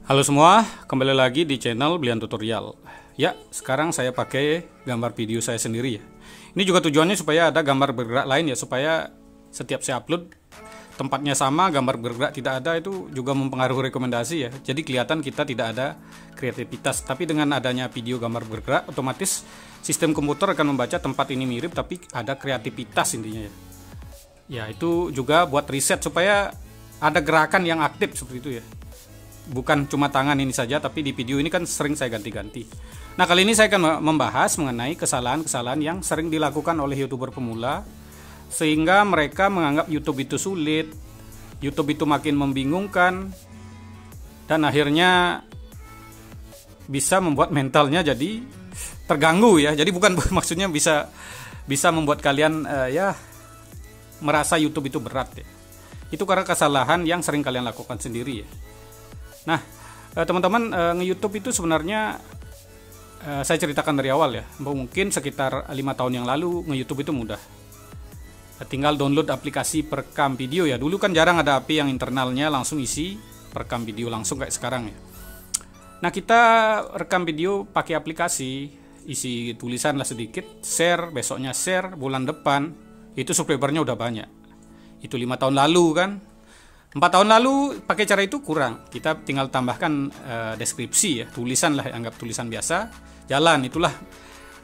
Halo semua, kembali lagi di channel Belian Tutorial. Ya, sekarang saya pakai gambar video saya sendiri ya. Ini juga tujuannya supaya ada gambar bergerak lain ya, supaya setiap saya upload tempatnya sama, gambar bergerak tidak ada, itu juga mempengaruhi rekomendasi ya. Jadi kelihatan kita tidak ada kreativitas. Tapi dengan adanya video gambar bergerak, otomatis sistem komputer akan membaca tempat ini mirip tapi ada kreativitas intinya ya. Ya, itu juga buat riset supaya ada gerakan yang aktif seperti itu ya. Bukan cuma tangan ini saja, tapi di video ini kan sering saya ganti-ganti. Nah, kali ini saya akan membahas mengenai kesalahan-kesalahan yang sering dilakukan oleh YouTuber pemula sehingga mereka menganggap YouTube itu sulit, YouTube itu makin membingungkan, dan akhirnya bisa membuat mentalnya jadi terganggu ya. Jadi bukan maksudnya bisa membuat kalian merasa YouTube itu berat ya. Itu karena kesalahan yang sering kalian lakukan sendiri ya. Nah, teman-teman, nge-YouTube itu sebenarnya saya ceritakan dari awal ya. Mungkin sekitar 5 tahun yang lalu nge-YouTube itu mudah. Tinggal download aplikasi perekam video ya. Dulu kan jarang ada API yang internalnya langsung isi perekam video langsung kayak sekarang ya. Nah, kita rekam video pakai aplikasi, isi tulisan lah sedikit, share, besoknya share, bulan depan itu subscribernya udah banyak. Itu 5 tahun lalu kan. 4 tahun lalu pakai cara itu kurang. Kita tinggal tambahkan deskripsi ya, tulisan lah, anggap tulisan biasa, jalan, itulah.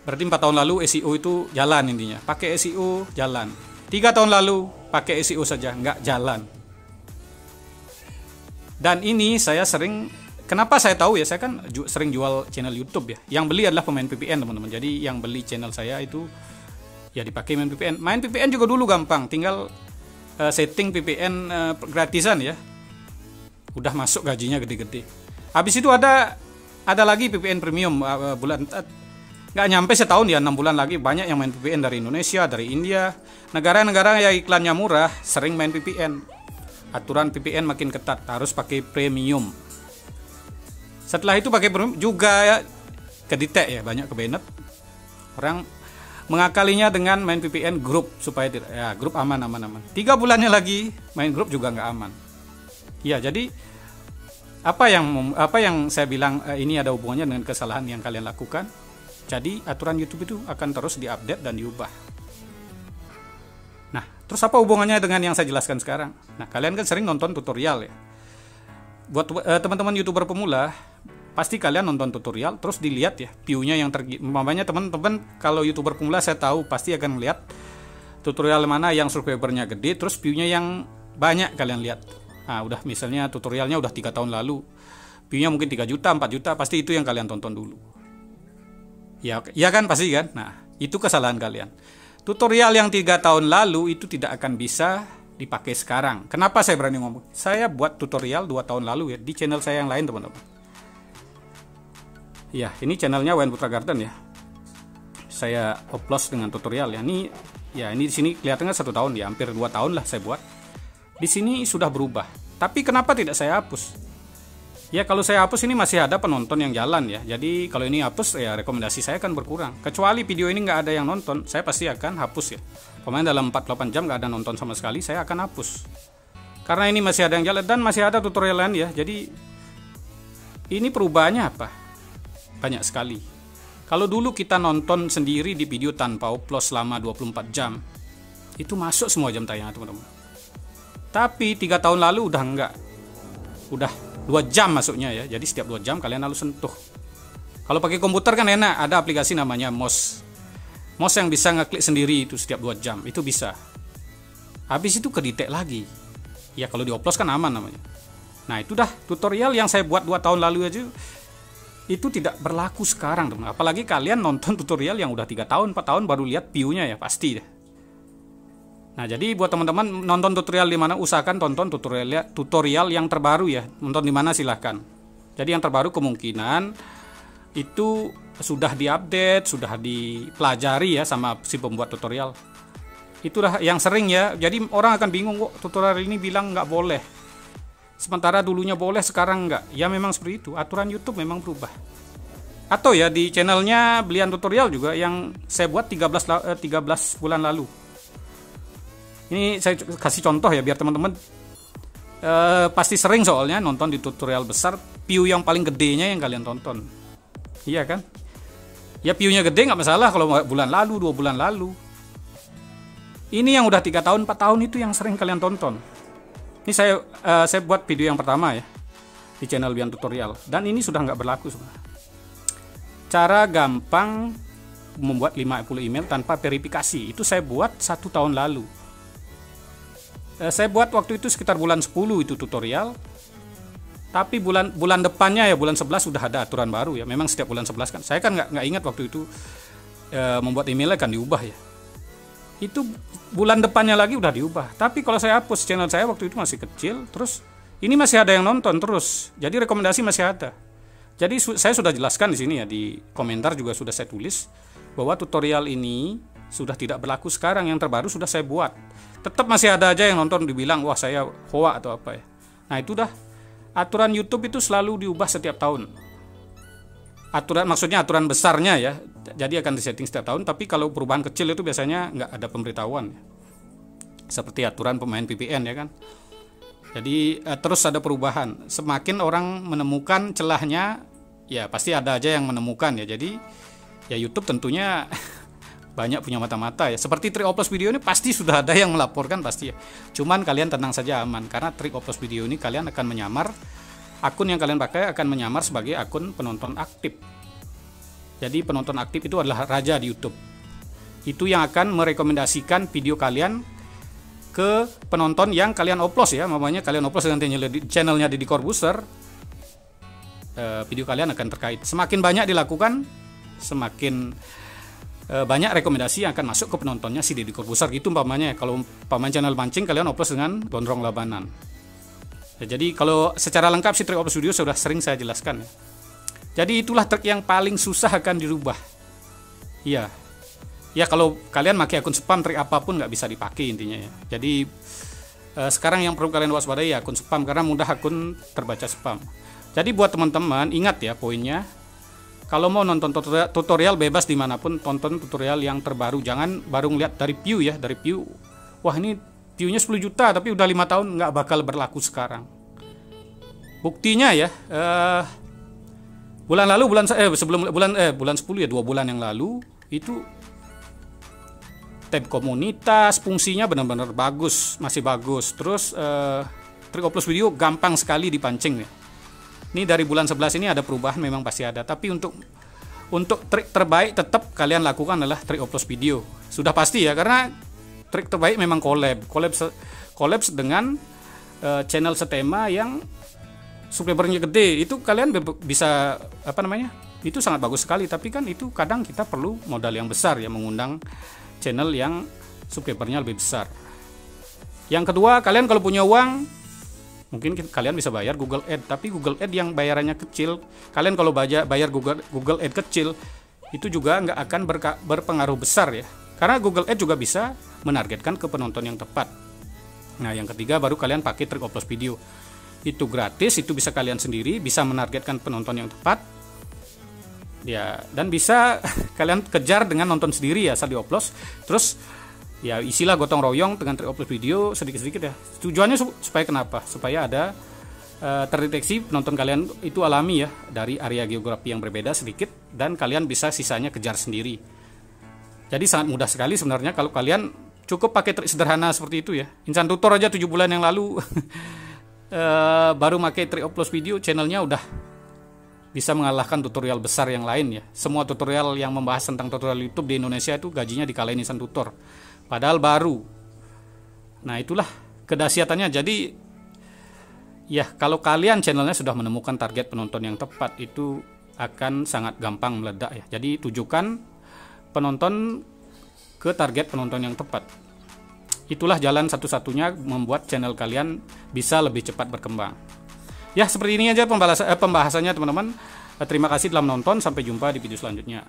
Berarti 4 tahun lalu SEO itu jalan intinya. Pakai SEO jalan. 3 tahun lalu pakai SEO saja nggak jalan. Dan ini saya sering, kenapa saya tahu ya, saya kan sering jual channel YouTube ya. Yang beli adalah pemain VPN teman-teman. Jadi yang beli channel saya itu ya dipakai main VPN. Main VPN juga dulu gampang, tinggal setting VPN gratisan ya, udah masuk gajinya gede-gede. Habis itu ada lagi VPN premium bulan nggak nyampe setahun ya, 6 bulan lagi banyak yang main VPN dari Indonesia, dari India, negara-negara yang iklannya murah sering main VPN. Aturan VPN makin ketat, harus pakai premium. Setelah itu pakai premium juga ya, kedetek ya, banyak kebenet orang mengakalinya dengan main VPN grup supaya ya grup aman. 3 bulannya lagi main grup juga nggak aman. Ya, jadi apa yang saya bilang ini ada hubungannya dengan kesalahan yang kalian lakukan. Jadi aturan YouTube itu akan terus diupdate dan diubah. Nah, terus apa hubungannya dengan yang saya jelaskan sekarang? Nah, kalian kan sering nonton tutorial ya. Buat teman-teman YouTuber pemula, pasti kalian nonton tutorial terus dilihat ya view-nya yang mamanya teman-teman. Kalau YouTuber pemula saya tahu pasti akan melihat tutorial mana yang subscribernya gede terus view-nya yang banyak kalian lihat. Nah, udah misalnya tutorialnya udah 3 tahun lalu, view-nya mungkin 3 juta, 4 juta, pasti itu yang kalian tonton dulu. Ya kan, pasti kan? Nah, itu kesalahan kalian. Tutorial yang 3 tahun lalu itu tidak akan bisa dipakai sekarang. Kenapa saya berani ngomong? Saya buat tutorial 2 tahun lalu ya di channel saya yang lain teman-teman. Ya, ini channelnya Wayan Putra Garden ya. Saya upload dengan tutorial ya. Ini di sini kelihatannya 1 tahun ya, hampir 2 tahun lah saya buat. Di sini sudah berubah. Tapi kenapa tidak saya hapus? Ya, kalau saya hapus ini masih ada penonton yang jalan ya. Jadi kalau ini hapus ya rekomendasi saya akan berkurang. Kecuali video ini nggak ada yang nonton, saya pasti akan hapus ya. Pemain dalam 48 jam nggak ada nonton sama sekali, saya akan hapus. Karena ini masih ada yang jalan dan masih ada tutorial lain ya. Jadi ini perubahannya apa? Banyak sekali. Kalau dulu kita nonton sendiri di video tanpa upload selama 24 jam, itu masuk semua jam tayang teman-teman. Tapi 3 tahun lalu udah enggak. Udah 2 jam masuknya ya. Jadi setiap 2 jam kalian harus sentuh. Kalau pakai komputer kan enak, ada aplikasi namanya mouse. Mouse yang bisa ngeklik sendiri itu setiap 2 jam, itu bisa. Habis itu kedetek lagi. Ya kalau di-upload kan aman namanya. Nah, itu dah tutorial yang saya buat 2 tahun lalu aja. Itu tidak berlaku sekarang teman. Apalagi kalian nonton tutorial yang udah 3 tahun, 4 tahun baru lihat view-nya ya, pasti deh. Nah, jadi buat teman-teman nonton tutorial di mana, usahakan tonton tutorial yang terbaru ya. Nonton di mana silahkan. Jadi yang terbaru kemungkinan itu sudah diupdate, sudah dipelajari ya sama si pembuat tutorial. Itulah yang sering ya. Jadi orang akan bingung kok tutorial ini bilang nggak boleh. Sementara dulunya boleh, sekarang enggak. Ya memang seperti itu, aturan YouTube memang berubah. Atau ya di channelnya Belian Tutorial juga yang saya buat 13 bulan lalu. Ini saya kasih contoh ya biar teman-teman Pasti sering soalnya nonton di tutorial besar, view yang paling gedenya yang kalian tonton. Iya kan? Ya view-nya gede nggak masalah kalau bulan lalu, 2 bulan lalu. Ini yang udah 3 tahun, 4 tahun itu yang sering kalian tonton. Ini saya buat video yang pertama ya di channel Bian Tutorial, dan ini sudah nggak berlaku sebenarnya. Cara gampang membuat 50 email tanpa verifikasi itu saya buat 1 tahun lalu. Saya buat waktu itu sekitar bulan 10 itu tutorial. Tapi bulan depannya ya, bulan 11 sudah ada aturan baru ya. Memang setiap bulan 11 kan. Saya kan nggak ingat waktu itu membuat emailnya kan diubah ya. Itu bulan depannya lagi udah diubah. Tapi kalau saya hapus, channel saya waktu itu masih kecil, terus ini masih ada yang nonton terus. Jadi rekomendasi masih ada. Jadi saya sudah jelaskan di sini ya, di komentar juga sudah saya tulis bahwa tutorial ini sudah tidak berlaku sekarang, yang terbaru sudah saya buat. Tetap masih ada aja yang nonton dibilang wah saya hoa atau apa ya. Nah itu dah. Aturan YouTube itu selalu diubah setiap tahun. Maksudnya aturan besarnya ya. Jadi akan disetting setiap tahun. Tapi kalau perubahan kecil itu biasanya nggak ada pemberitahuan. Seperti aturan pemain VPN ya kan. Jadi terus ada perubahan. Semakin orang menemukan celahnya, ya pasti ada aja yang menemukan ya. Jadi ya YouTube tentunya banyak punya mata-mata ya. Seperti trik upload video ini pasti sudah ada yang melaporkan pasti ya. Cuman kalian tenang saja, aman, karena trik upload video ini kalian akan menyamar, akun yang kalian pakai akan menyamar sebagai akun penonton aktif. Jadi penonton aktif itu adalah raja di YouTube. Itu yang akan merekomendasikan video kalian ke penonton yang kalian upload ya. Mamanya kalian upload dengan channelnya Deddy Corbuzier, video kalian akan terkait. Semakin banyak dilakukan, semakin banyak rekomendasi yang akan masuk ke penontonnya si Deddy Corbuzier gitu umpamanya. Kalau umpamanya channel mancing, kalian upload dengan Gondrong Labanan ya. Jadi kalau secara lengkap si trik upload video sudah sering saya jelaskan ya. Jadi itulah trik yang paling susah akan dirubah. Iya ya, kalau kalian pakai akun spam, trik apapun nggak bisa dipakai intinya ya. Jadi sekarang yang perlu kalian waspadai ya akun spam, karena mudah akun terbaca spam. Jadi buat teman-teman ingat ya poinnya, kalau mau nonton tutorial bebas dimanapun, tonton tutorial yang terbaru. Jangan baru ngeliat dari view ya, dari view. Wah ini viewnya 10 juta tapi udah 5 tahun, nggak bakal berlaku sekarang. Buktinya ya, bulan 10 ya, 2 bulan yang lalu itu tab komunitas fungsinya benar-benar bagus, masih bagus. Terus trik upload video gampang sekali dipancing ya. Ini dari bulan 11 ini ada perubahan, memang pasti ada. Tapi untuk trik terbaik tetap kalian lakukan adalah trik upload video. Sudah pasti ya, karena trik terbaik memang collab dengan channel setema yang subscribernya gede. Itu kalian bisa itu sangat bagus sekali. Tapi kan itu kadang kita perlu modal yang besar ya, mengundang channel yang subscribernya lebih besar. Yang kedua, kalian kalau punya uang, mungkin kalian bisa bayar Google Ads, tapi Google Ads yang bayarannya kecil. Kalian kalau bayar Google Ads kecil, itu juga nggak akan berpengaruh besar ya. Karena Google Ads juga bisa menargetkan ke penonton yang tepat. Nah, yang ketiga baru kalian pakai trik upload video. Itu gratis, itu bisa kalian sendiri, bisa menargetkan penonton yang tepat. Ya, dan bisa kalian kejar dengan nonton sendiri ya, asal di-upload. Terus ya isilah gotong royong dengan trik upload video sedikit-sedikit ya. Tujuannya supaya kenapa? Supaya ada terdeteksi penonton kalian itu alami ya, dari area geografi yang berbeda sedikit, dan kalian bisa sisanya kejar sendiri. Jadi sangat mudah sekali sebenarnya kalau kalian cukup pakai trik sederhana seperti itu ya. Insan Tutor aja 7 bulan yang lalu baru pakai trik upload video, channelnya udah bisa mengalahkan tutorial besar yang lain ya. Semua tutorial yang membahas tentang tutorial YouTube di Indonesia itu gajinya dikalahin Insan Tutor. Padahal baru. Nah itulah kedahsyatannya. Jadi ya kalau kalian channelnya sudah menemukan target penonton yang tepat, itu akan sangat gampang meledak ya. Jadi tujukan penonton ke target penonton yang tepat. Itulah jalan satu-satunya membuat channel kalian bisa lebih cepat berkembang. Ya seperti ini aja pembahasannya teman-teman. Terima kasih telah menonton. Sampai jumpa di video selanjutnya.